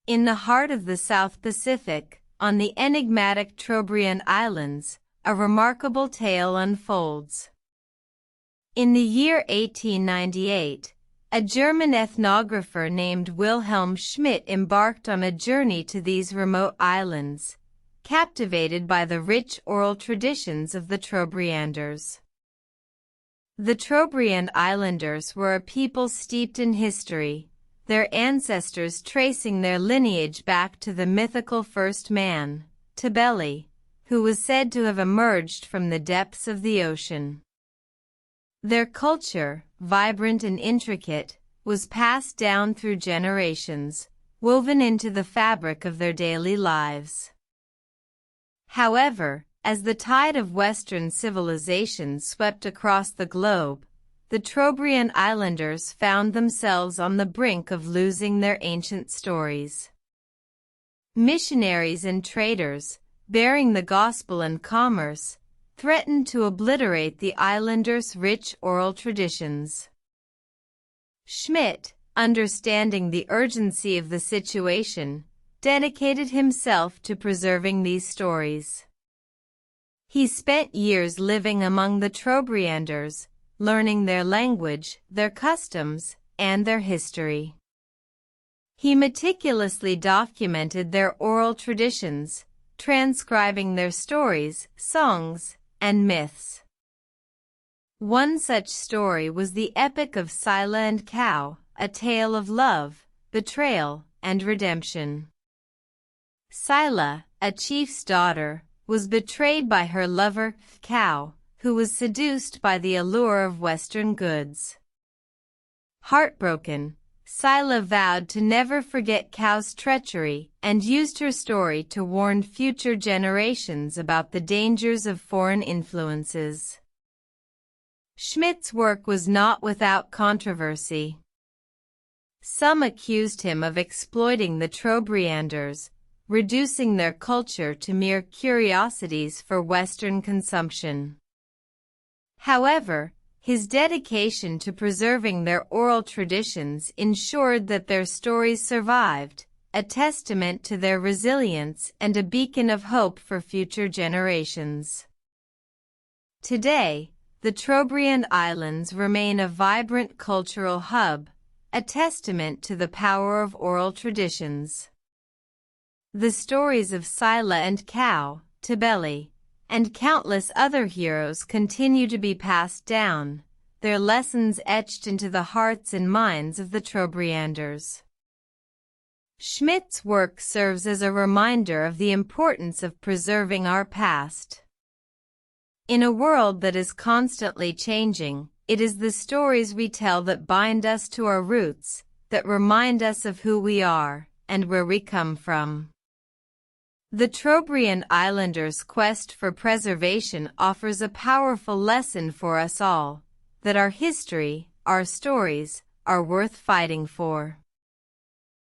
In the heart of the South Pacific, on the enigmatic Trobriand Islands, a remarkable tale unfolds. In the year 1898, a German ethnographer named Wilhelm Schmidt embarked on a journey to these remote islands, captivated by the rich oral traditions of the Trobrianders. The Trobriand Islanders were a people steeped in history, their ancestors tracing their lineage back to the mythical first man, Tabele, who was said to have emerged from the depths of the ocean. Their culture, vibrant and intricate, was passed down through generations, woven into the fabric of their daily lives. However, as the tide of Western civilization swept across the globe, the Trobriand Islanders found themselves on the brink of losing their ancient stories. Missionaries and traders, bearing the gospel and commerce, threatened to obliterate the islanders' rich oral traditions. Schmidt, understanding the urgency of the situation, dedicated himself to preserving these stories. He spent years living among the Trobrianders, learning their language, their customs, and their history. He meticulously documented their oral traditions, transcribing their stories, songs, and myths. One such story was the epic of Scylla and Cow, a tale of love, betrayal, and redemption. Scylla, a chief's daughter, was betrayed by her lover, Cow, who was seduced by the allure of Western goods. Heartbroken, Scylla vowed to never forget Cow's treachery and used her story to warn future generations about the dangers of foreign influences. Schmidt's work was not without controversy. Some accused him of exploiting the Trobrianders, reducing their culture to mere curiosities for Western consumption. However, his dedication to preserving their oral traditions ensured that their stories survived, a testament to their resilience and a beacon of hope for future generations. Today, the Trobriand Islands remain a vibrant cultural hub, a testament to the power of oral traditions. The stories of Scylla and Cow, Tabele, and countless other heroes continue to be passed down, their lessons etched into the hearts and minds of the Trobrianders. Schmidt's work serves as a reminder of the importance of preserving our past. In a world that is constantly changing, it is the stories we tell that bind us to our roots, that remind us of who we are and where we come from. The Trobriand Islanders' quest for preservation offers a powerful lesson for us all, that our history, our stories, are worth fighting for.